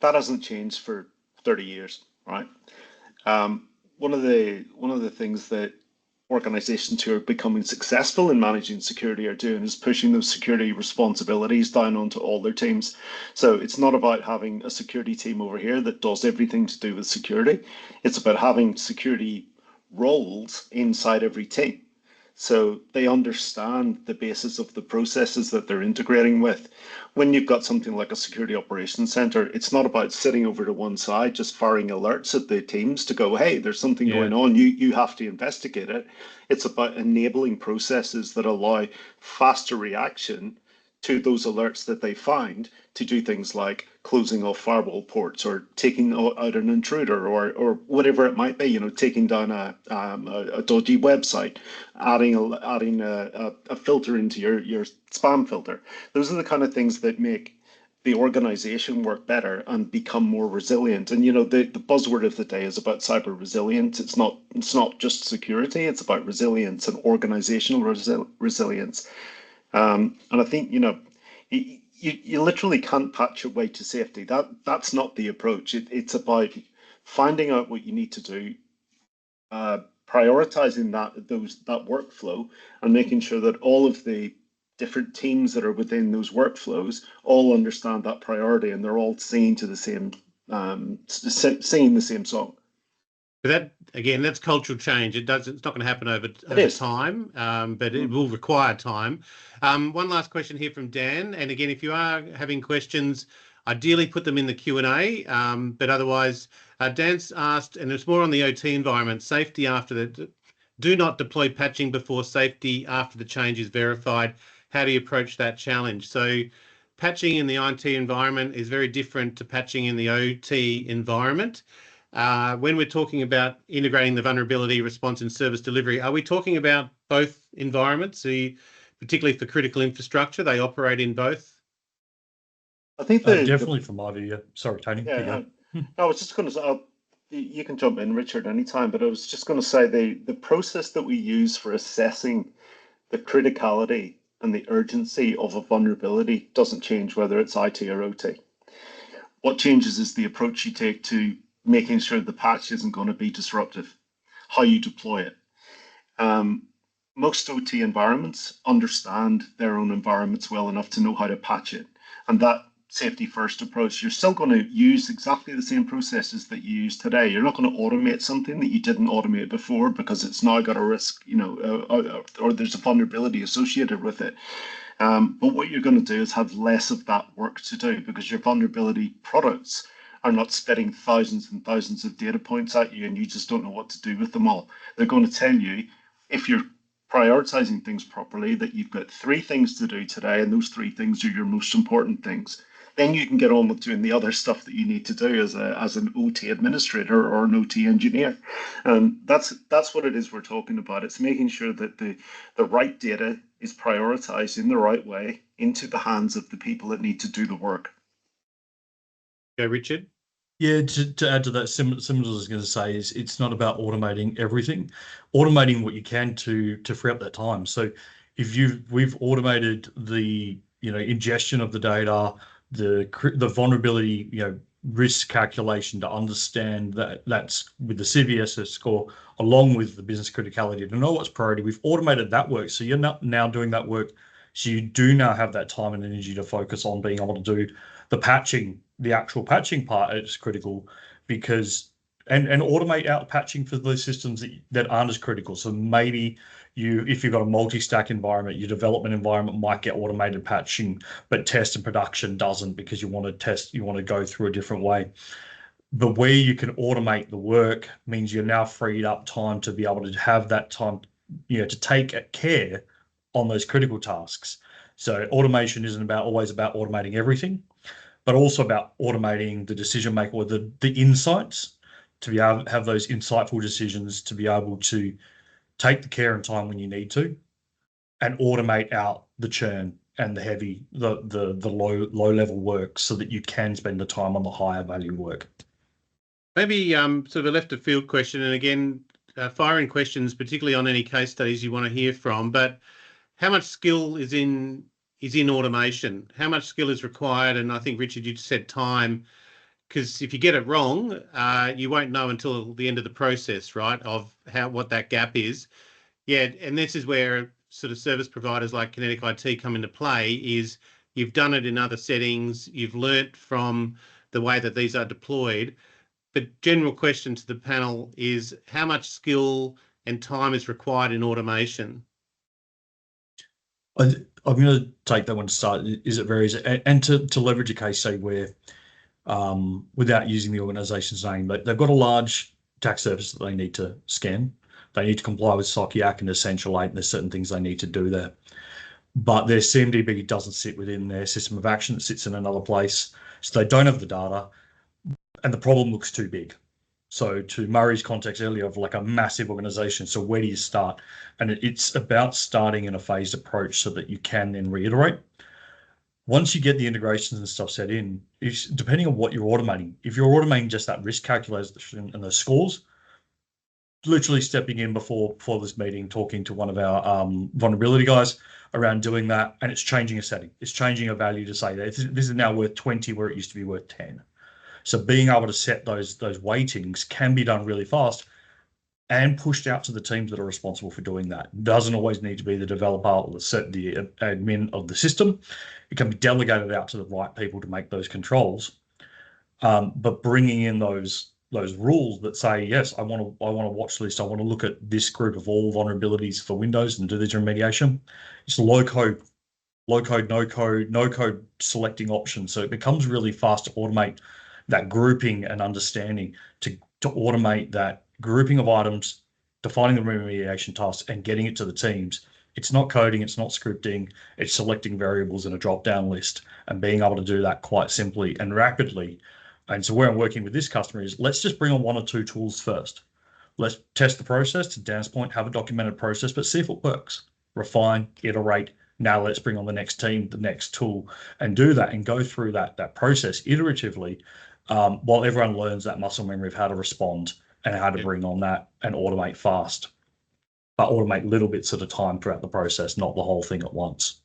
That hasn't changed for 30 years, right? One of the things that organizations who are becoming successful in managing security are doing is pushing those security responsibilities down onto all their teams. So it's not about having a security team over here that does everything to do with security. It's about having security roles inside every team, so they understand the basis of the processes that they're integrating with. When you've got something like a security operations center, it's not about sitting over to one side just firing alerts at the teams to go, hey, there's something going on, you have to investigate it. It's about enabling processes that allow faster reaction to those alerts that they find, to do things like closing off firewall ports or taking out an intruder or whatever it might be, taking down a dodgy website, adding a filter into your spam filter. Those are the kind of things that make the organization work better and become more resilient. And the buzzword of the day is about cyber resilience. It's not just security, it's about resilience and organizational resilience. And I think, you literally can't patch your way to safety. That's not the approach. It's about finding out what you need to do, prioritizing that workflow, and making sure that all of the different teams that are within those workflows all understand that priority, and they're all singing to the same song. But that, again, that's cultural change. It's not going to happen over time, but it will require time. One last question here from Dan. And again, if you are having questions, ideally put them in the Q&A. But otherwise, Dan's asked, and it's more on the OT environment, safety after the, do not deploy patching before safety after the change is verified. How do you approach that challenge? So patching in the IT environment is very different to patching in the OT environment. When we're talking about integrating the vulnerability response and service delivery, are we talking about both environments, particularly for critical infrastructure? They operate in both? I think definitely from my view. Sorry, Tony. Yeah, I was just going to say, you can jump in, Richard, anytime, but I was just going to say the process that we use for assessing the criticality and the urgency of a vulnerability doesn't change whether it's IT or OT. What changes is the approach you take to making sure the patch isn't going to be disruptive, how you deploy it. Most OT environments understand their own environments well enough to know how to patch it. And that safety first approach, you're still going to use exactly the same processes that you use today. You're not going to automate something that you didn't automate before because it's now got a risk, or there's a vulnerability associated with it. But what you're going to do is have less of that work to do because your vulnerability products are not spitting thousands and thousands of data points at you and you just don't know what to do with them all. They're going to tell you, if you're prioritizing things properly, that you've got 3 things to do today and those 3 things are your most important things. then you can get on with doing the other stuff that you need to do as an OT administrator or an OT engineer. And that's what it is we're talking about. It's making sure that the right data is prioritized in the right way into the hands of the people that need to do the work. Yeah, Richard? Yeah, to add to that, similar to what I was going to say, is it's not about automating everything, automating what you can to free up that time. So if we've automated the ingestion of the data, the vulnerability risk calculation to understand that's with the CVSS score along with the business criticality to know what's priority. We've automated that work, so you're not now doing that work. So you do now have that time and energy to focus on being able to do the patching. The actual patching part is critical because and automate out patching for those systems that aren't as critical. So maybe if you've got a multi-stack environment, your development environment might get automated patching, but test and production doesn't because you want to go through a different way. But where you can automate the work means you're now freed up time to be able to have that time, to take care on those critical tasks. So automation isn't always about automating everything, but also about automating the decision maker or the insights to be able to have those insightful decisions, to be able to take the care and time when you need to, and automate out the churn and the low level work so that you can spend the time on the higher value work. Maybe sort of a left of field question, and again, firing questions, particularly on any case studies you want to hear from, but how much skill is in automation? How much skill is required? And I think, Richard, you said time, because if you get it wrong, you won't know until the end of the process, right, of what that gap is. Yeah, and this is where sort of service providers like Kinetic IT come into play, is you've done it in other settings, you've learnt from the way that these are deployed. But general question to the panel is, how much skill and time is required in automation? I'm going to take that one to start. Is it varies, and to leverage a case, say, where without using the organization's name, but they've got a large tax service that they need to scan. They need to comply with SOCI Act and Essential 8, and there's certain things they need to do there. But their CMDB doesn't sit within their system of action. It sits in another place. So they don't have the data, and the problem looks too big. So to Murray's context earlier of like a massive organization, so where do you start? And it's about starting in a phased approach so that you can then reiterate. Once you get the integrations and stuff set in, depending on what you're automating, if you're automating just that risk calculation and those scores, literally stepping in before this meeting, talking to one of our vulnerability guys around doing that, and it's changing a setting. It's changing a value to say that this is now worth 20 where it used to be worth 10. So being able to set those weightings can be done really fast and pushed out to the teams that are responsible for doing that. It doesn't always need to be the developer or the admin of the system. It can be delegated out to the right people to make those controls. But bringing in those rules that say, yes, I want to watch list. I want to look at this group of all vulnerabilities for Windows and do this remediation. It's low code, no code selecting options. So it becomes really fast to automate that grouping and understanding, to automate that grouping of items, defining the remediation tasks and getting it to the teams. It's not coding, it's not scripting, it's selecting variables in a drop-down list and being able to do that quite simply and rapidly. And so where I'm working with this customer is, let's just bring on one or two tools first. Let's test the process, to Dan's point, have a documented process, but see if it works. Refine, iterate. Now let's bring on the next team, the next tool, and do that and go through that process iteratively, while everyone learns that muscle memory of how to respond and how to bring on that and automate fast. But automate little bits at a time throughout the process, not the whole thing at once.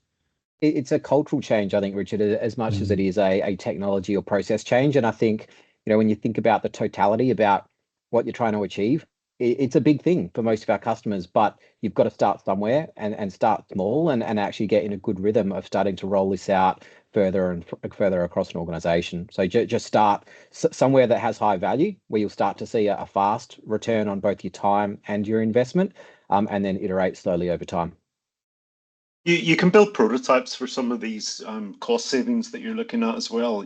It's a cultural change, I think, Richard, as much as it is a technology or process change. And I think, when you think about the totality about what you're trying to achieve, it's a big thing for most of our customers, but you've got to start somewhere and start small and actually get in a good rhythm of starting to roll this out further and further across an organization. So just start somewhere that has high value, where you'll start to see a fast return on both your time and your investment, and then iterate slowly over time. You can build prototypes for some of these cost savings that you're looking at as well.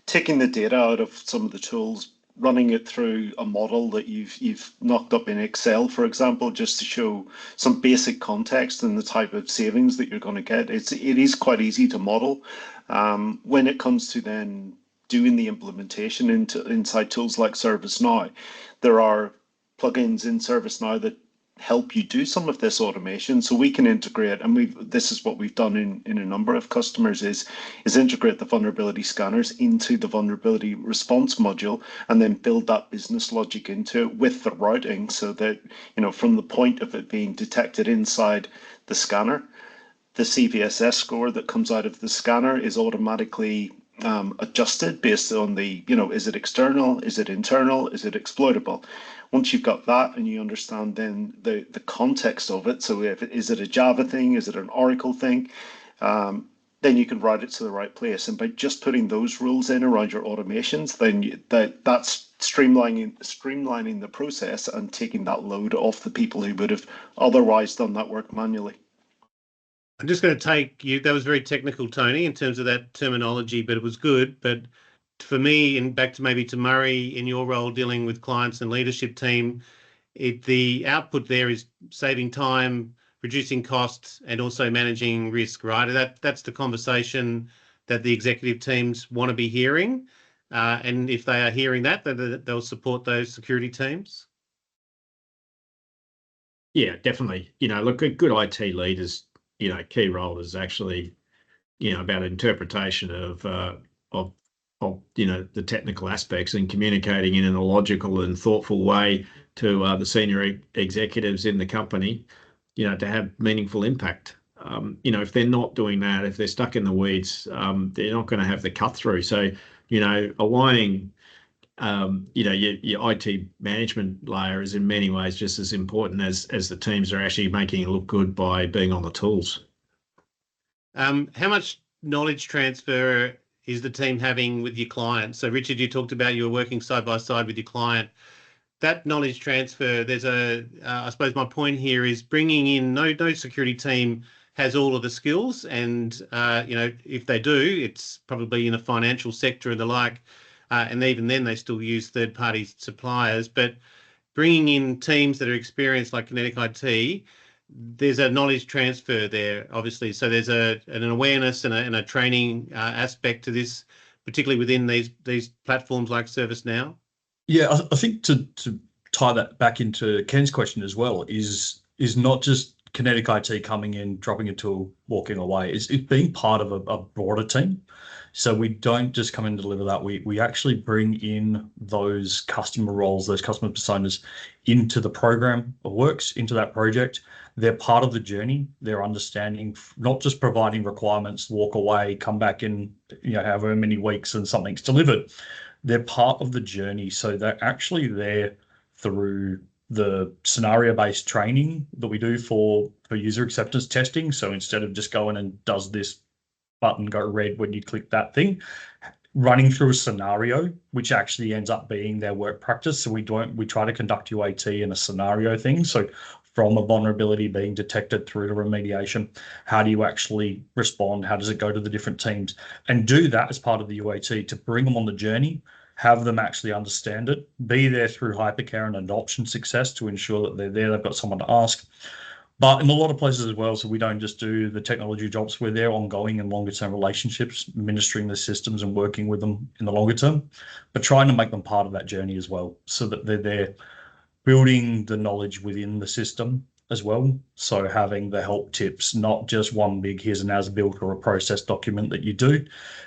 Taking the data out of some of the tools, running it through a model that you've knocked up in Excel, for example, just to show some basic context and the type of savings that you're going to get. It is quite easy to model. When it comes to then doing the implementation inside tools like ServiceNow, there are plugins in ServiceNow that help you do some of this automation, so we can integrate, and this is what we've done in a number of customers, is integrate the vulnerability scanners into the vulnerability response module, and then build that business logic into it with the routing, so that, you know, from the point of it being detected inside the scanner, the CVSS score that comes out of the scanner is automatically adjusted based on the, you know, is it external, is it internal, is it exploitable? Once you've got that and you understand then the context of it, so is it a Java thing, is it an Oracle thing, then you can route it to the right place. And by just putting those rules in around your automations, then that's streamlining the process and taking that load off the people who would have otherwise done that work manually. I'm just going to take you, that was very technical, Tony, in terms of that terminology, but it was good. But for me, and back to maybe to Murray, in your role dealing with clients and leadership team, the output there is saving time, reducing costs, and also managing risk, right? That's the conversation that the executive teams want to be hearing. And if they are hearing that, they'll support those security teams. Yeah, definitely. You know, look, a good IT leaders, you know, key role is actually, you know, about interpretation of you know, the technical aspects and communicating in a logical and thoughtful way to the senior executives in the company, you know, to have meaningful impact. You know, if they're not doing that, if they're stuck in the weeds, they're not going to have the cut through. So, you know, aligning, you know, your IT management layer is in many ways just as important as the teams are actually making it look good by being on the tools. How much knowledge transfer is the team having with your clients? So, Richard, you talked about you were working side by side with your client. That knowledge transfer, there's I suppose my point here is bringing in, no security team has all of the skills, and you know, if they do, it's probably in a financial sector and the like, and even then they still use third-party suppliers. But bringing in teams that are experienced like Kinetic IT, there's a knowledge transfer there, obviously. So there's an awareness and a training aspect to this, particularly within these platforms like ServiceNow. Yeah, I think to tie that back into Ken's question as well is not just Kinetic IT coming in, dropping a tool, walking away. It's being part of a broader team. So we don't just come in and deliver that. We actually bring in those customer roles, those customer personas into the program of works, into that project. They're part of the journey. They're understanding, not just providing requirements, walk away, come back in, you know, however many weeks and something's delivered. They're part of the journey. So they're actually there through the scenario-based training that we do for user acceptance testing. So instead of just going and does this button go red when you click that thing, running through a scenario, which actually ends up being their work practice. So we try to conduct UAT in a scenario thing. So from a vulnerability being detected through to remediation, how do you actually respond? How does it go to the different teams? And do that as part of the UAT to bring them on the journey, have them actually understand it, be there through hypercare and adoption success to ensure that they're there, they've got someone to ask. But in a lot of places as well, so we don't just do the technology jobs, we're there ongoing and longer term relationships, administering the systems and working with them in the longer term, but trying to make them part of that journey as well, so that they're there building the knowledge within the system as well. So having the help tips, not just one big here's an as-built or a process document that you do,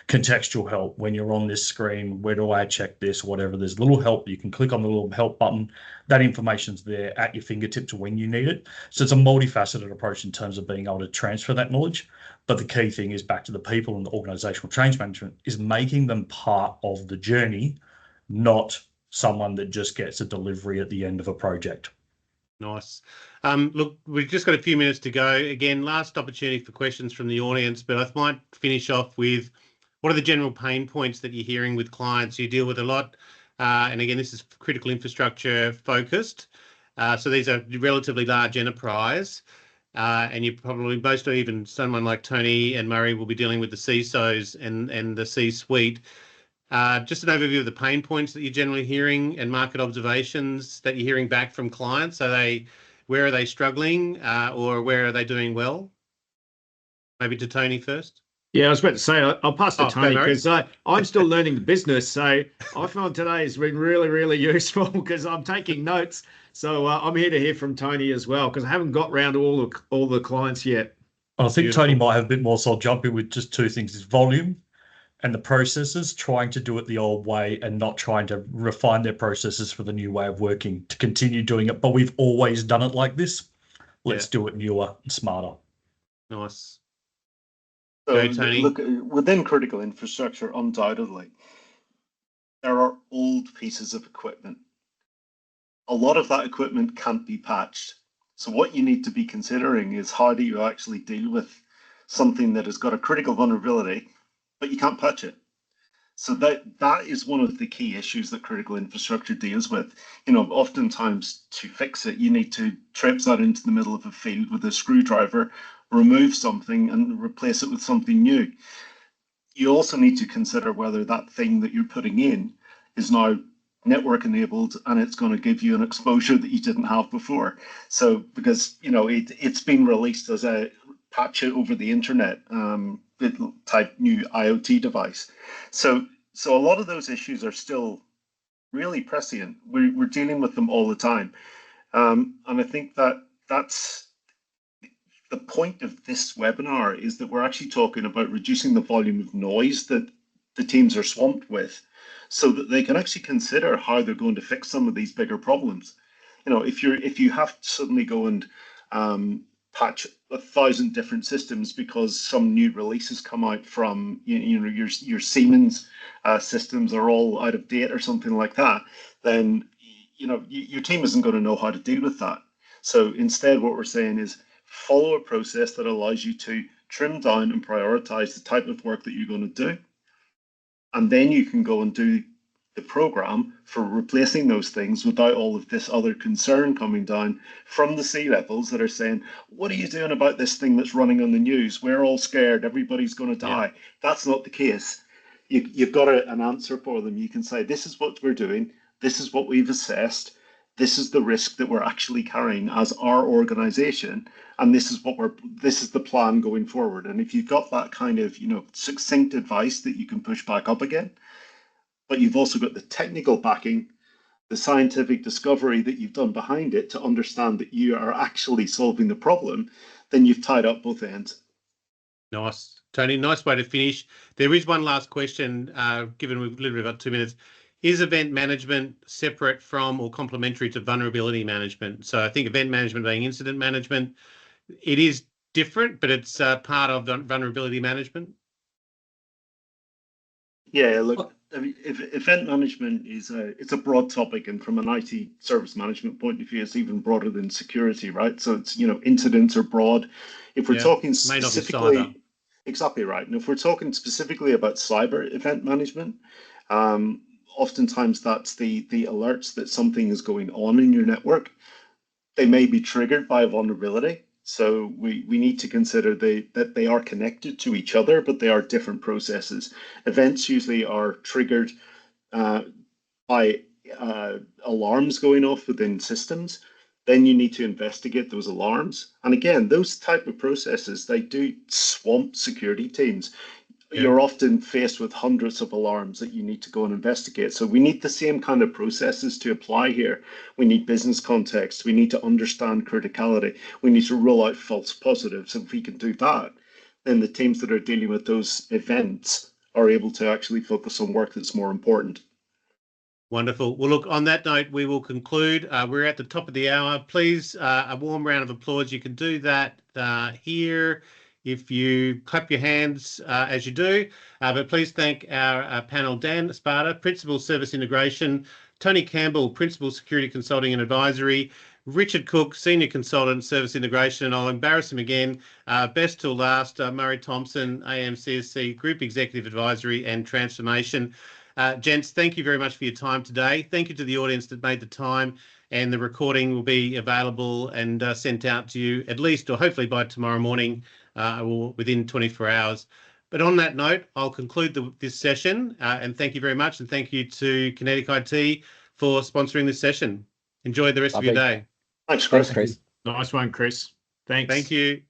contextual help. When you're on this screen, where do I check this, whatever, there's a little help. You can click on the little help button. That information's there at your fingertips when you need it. So it's a multifaceted approach in terms of being able to transfer that knowledge. But the key thing is back to the people and the organizational change management is making them part of the journey, not someone that just gets a delivery at the end of a project. Nice. Look, we've just got a few minutes to go. Again, last opportunity for questions from the audience, but I might finish off with what are the general pain points that you're hearing with clients? You deal with a lot, and again, this is critical infrastructure focused. So these are relatively large enterprise, and you probably, most, or even someone like Tony and Murray will be dealing with the CISOs and the C-suite. Just an overview of the pain points that you're generally hearing and market observations that you're hearing back from clients. Where are they struggling, or where are they doing well? Maybe to Tony first. Yeah, I was about to say, I'll pass to Tony, go, Murray. because I'm still learning the business. So I found today has been really, really useful because I'm taking notes. So I'm here to hear from Tony as well, because I haven't got round to all the clients yet. I think Beautiful. Tony might have a bit more, so I'll jump in with just two things: is volume and the processes, trying to do it the old way and not trying to refine their processes for the new way of working, to continue doing it. But we've always done it like this. Let's do it newer and smarter. Nice. So, Go, Tony. look, within critical infrastructure, undoubtedly, there are old pieces of equipment. A lot of that equipment can't be patched. So what you need to be considering is, how do you actually deal with something that has got a critical vulnerability, but you can't patch it? So that is one of the key issues that critical infrastructure deals with. Oftentimes to fix it, you need to traipse that into the middle of a field with a screwdriver, remove something and replace it with something new. You also need to consider whether that thing that you're putting in is now network enabled and it's going to give you an exposure that you didn't have before. So because it's been released as a patch it over the internet type new IoT device. So a lot of those issues are still really prescient. We're dealing with them all the time, and I think that's the point of this webinar, is that we're actually talking about reducing the volume of noise that the teams are swamped with, so that they can actually consider how they're going to fix some of these bigger problems. If you have to suddenly go and patch 1,000 different systems because some new releases come out from your Siemens systems are all out of date or something like that, then your team isn't going to know how to deal with that. So instead, what we're saying is, follow a process that allows you to trim down and prioritize the type of work that you're going to do. And then you can go and do the program for replacing those things without all of this other concern coming down from the C-levels that are saying, what are you doing about this thing that's running on the news? We're all scared. Everybody's going to die. Yeah. That's not the case. You've got an answer for them. You can say, this is what we're doing. This is what we've assessed. This is the risk that we're actually carrying as our organization, and this is the plan going forward. And if you've got that kind of succinct advice that you can push back up again, but you've also got the technical backing, the scientific discovery that you've done behind it to understand that you are actually solving the problem, then you've tied up both ends. Nice, Tony. Nice way to finish. There is one last question, given we've literally got 2 minutes. Is event management separate from or complementary to vulnerability management? So I think event management being incident management, it is different, but it's part of vulnerability management. Yeah, look, I mean, if event management it's a broad topic, and from an IT service management point of view, it's even broader than security, right? So it's incidents are broad. If we're talking specifically, exactly right. And if we're talking specifically about cyber event management, oftentimes that's the alerts that something is going on in your network. They may be triggered by a vulnerability. So we need to consider that they are connected to each other, but they are different processes. Events usually are triggered by alarms going off within systems. Then you need to investigate those alarms. And again, those type of processes, they do swamp security teams. Yeah. You're often faced with hundreds of alarms that you need to go and investigate. So we need the same kind of processes to apply here. We need business context. We need to understand criticality. We need to roll out false positives. If we can do that, then the teams that are dealing with those events are able to actually focus on work that's more important. Wonderful. Well, look, on that note, we will conclude. We're at the top of the hour. Please, a warm round of applause. You can do that here if you clap your hands as you do. But please thank our panel, Dan Spada, Principal Service Integration, Tony Campbell, Principal Security Consulting and Advisory, Richard Cook, Senior Consultant, Service Integration, and I'll embarrass him again, best till last, Murray Thompson, AMCSC, Group Executive Advisory and Transformation. Gents, thank you very much for your time today. Thank you to the audience that made the time, and the recording will be available and sent out to you at least, or hopefully by tomorrow morning, or within 24 hours. But on that note, I'll conclude this session, and thank you very much, and thank you to Kinetic IT for sponsoring this session. Enjoy the rest of your day. Thanks, Chris. Thanks, Chris. Nice one, Chris. Thanks. Thank you.